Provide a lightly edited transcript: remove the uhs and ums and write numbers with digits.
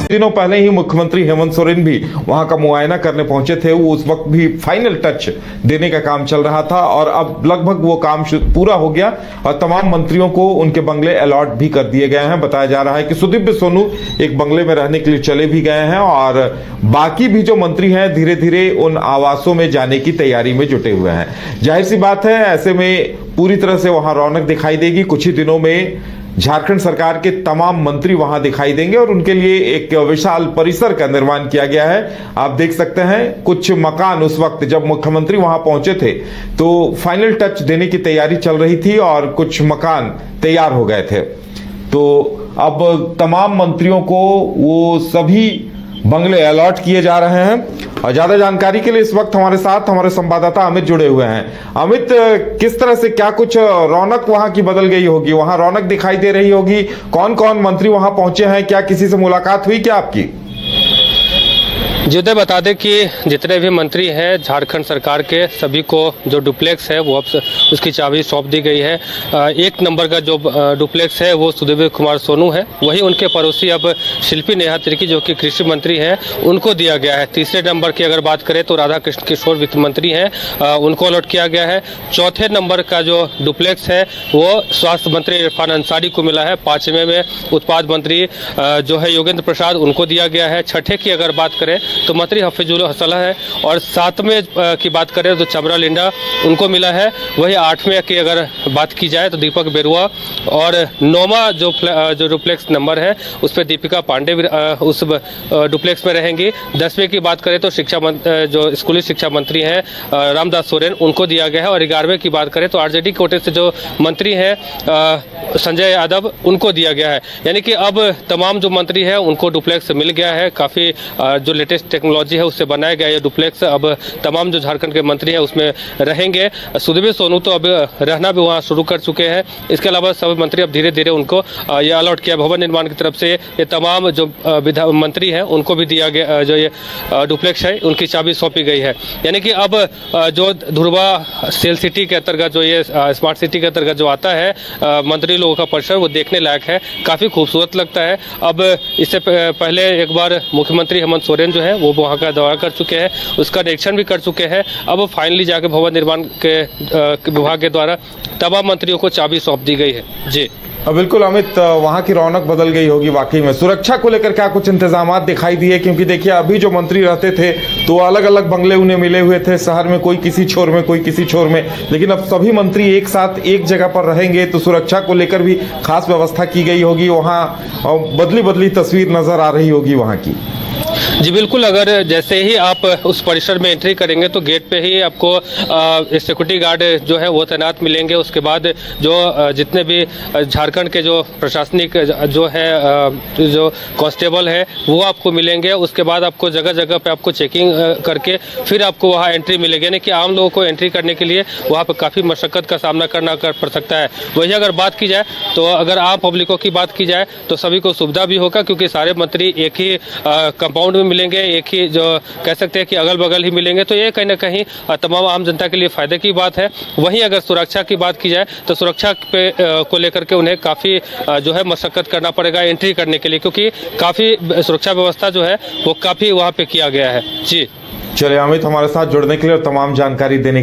दिनों पहले ही मुख्यमंत्री हेमंत सोरेन भी वहां का मुआयना करने पहुंचे थे। वो उस वक्त भी फाइनल टच देने का काम चल रहा था और अब लगभग वो काम पूरा हो गया और तमाम मंत्रियों को उनके बंगले अलॉट भी कर दिए गए हैं। बताया जा रहा है कि सुदीव्य सोनू एक बंगले में रहने के लिए चले भी गए हैं और बाकी भी जो मंत्री हैं धीरे धीरे उन आवासों में जाने की तैयारी में जुटे हुए हैं। जाहिर सी बात है, ऐसे में पूरी तरह से वहां रौनक दिखाई देगी। कुछ ही दिनों में झारखंड सरकार के तमाम मंत्री वहां दिखाई देंगे और उनके लिए एक विशाल परिसर का निर्माण किया गया है। आप देख सकते हैं कुछ मकान उस वक्त जब मुख्यमंत्री वहां पहुंचे थे तो फाइनल टच देने की तैयारी चल रही थी और कुछ मकान तैयार हो गए थे। तो अब तमाम मंत्रियों को वो सभी बंगले अलॉट किए जा रहे हैं और ज्यादा जानकारी के लिए इस वक्त हमारे साथ हमारे संवाददाता अमित जुड़े हुए हैं। अमित, किस तरह से क्या कुछ रौनक वहां की बदल गई होगी, वहां रौनक दिखाई दे रही होगी? कौन कौन मंत्री वहां पहुंचे हैं? क्या किसी से मुलाकात हुई क्या आपकी? जी उदय, बता दें कि जितने भी मंत्री हैं झारखंड सरकार के सभी को जो डुप्लेक्स है वो अब उसकी चाबी सौंप दी गई है। एक नंबर का जो डुप्लेक्स है वो सुदीव्य कुमार सोनू है, वही उनके पड़ोसी अब शिल्पी नेहा तिर्की जो कि कृषि मंत्री हैं उनको दिया गया है। तीसरे नंबर की अगर बात करें तो राधा कृष्ण किशोर वित्त मंत्री हैं, उनको अलॉट किया गया है। चौथे नंबर का जो डुप्लेक्स है वो स्वास्थ्य मंत्री इरफान अंसारी को मिला है। पांचवें में उत्पाद मंत्री जो है योगेंद्र प्रसाद, उनको दिया गया है। छठे की अगर बात करें तो मंत्री हफीजुल हसन है और सातवें की बात करें तो चमरा लिंडा, उनको मिला है। वही आठवें की अगर बात की जाए तो दीपक बेरुआ और नौवां जो डुप्लेक्स नंबर है उस पर दीपिका पांडे उस डुप्लेक्स में रहेंगी। 10वें की बात करें तो जो स्कूली शिक्षा मंत्री हैं रामदास सोरेन, उनको दिया गया है। और 11वें की बात करें तो आरजेडी कोटे से जो मंत्री हैं संजय यादव, उनको दिया गया है। यानी कि अब तमाम जो मंत्री हैं उनको डुप्लेक्स मिल गया है। काफ़ी जो लेटेस्ट टेक्नोलॉजी है उससे बनाया गया ये डुप्लेक्स अब तमाम जो झारखंड के मंत्री हैं उसमें रहेंगे। सुदीव्य सोनू तो अब रहना भी वहाँ शुरू कर चुके हैं। इसके अलावा सभी मंत्री अब धीरे धीरे उनको ये अलॉट किया भवन निर्माण की तरफ से। ये तमाम जो मंत्री हैं उनको भी दिया गया, जो ये डुप्लेक्स है उनकी चाबी सौंपी गई है। यानी कि अब जो ध्रुवा सेल सिटी के अंतर्गत जो ये स्मार्ट सिटी के अंतर्गत जो आता है मंत्री लोगों का परिसर, वो देखने लायक है, काफ़ी खूबसूरत लगता है। अब इससे पहले एक बार मुख्यमंत्री हेमंत सोरेन जो है वो वहाँ का दौरा कर चुके हैं, उसका निरीक्षण भी कर चुके हैं। अब फाइनली जाके भवन निर्माण के विभाग के द्वारा तमाम मंत्रियों को चाबी सौंप दी गई है। जी बिल्कुल अमित, वहां की रौनक बदल गई होगी वाकई में। सुरक्षा को लेकर क्या कुछ इंतजाम दिखाई दिए? क्योंकि देखिए अभी जो मंत्री रहते थे तो अलग अलग बंगले उन्हें मिले हुए थे शहर में, कोई किसी छोर में कोई किसी छोर में, लेकिन अब सभी मंत्री एक साथ एक जगह पर रहेंगे तो सुरक्षा को लेकर भी खास व्यवस्था की गई होगी। वहाँ बदली बदली तस्वीर नजर आ रही होगी वहाँ की। जी बिल्कुल, अगर जैसे ही आप उस परिसर में एंट्री करेंगे तो गेट पे ही आपको सिक्योरिटी गार्ड जो है वो तैनात मिलेंगे। उसके बाद जो जितने भी झारखंड के जो प्रशासनिक जो है जो कांस्टेबल है वो आपको मिलेंगे। उसके बाद आपको जगह जगह पे आपको चेकिंग करके फिर आपको वहाँ एंट्री मिलेगी। यानी कि आम लोगों को एंट्री करने के लिए वहाँ पर काफ़ी मशक्कत का सामना करना पड़ सकता है। वही अगर बात की जाए तो अगर आम पब्लिकों की बात की जाए तो सभी को सुविधा भी होगा, क्योंकि सारे मंत्री एक ही कंपाउंड में मिलेंगे, एक ही जो कह सकते हैं कि अगल बगल ही मिलेंगे। तो ये कहीं ना कहीं तमाम आम जनता के लिए फायदे की बात है। वहीं अगर सुरक्षा की बात की जाए तो सुरक्षा पे को लेकर के उन्हें काफ़ी जो है मशक्कत करना पड़ेगा एंट्री करने के लिए, क्योंकि काफ़ी सुरक्षा व्यवस्था जो है वो काफ़ी वहाँ पे किया गया है। जी चलिए अमित, हमारे साथ जुड़ने के लिए और तमाम जानकारी देने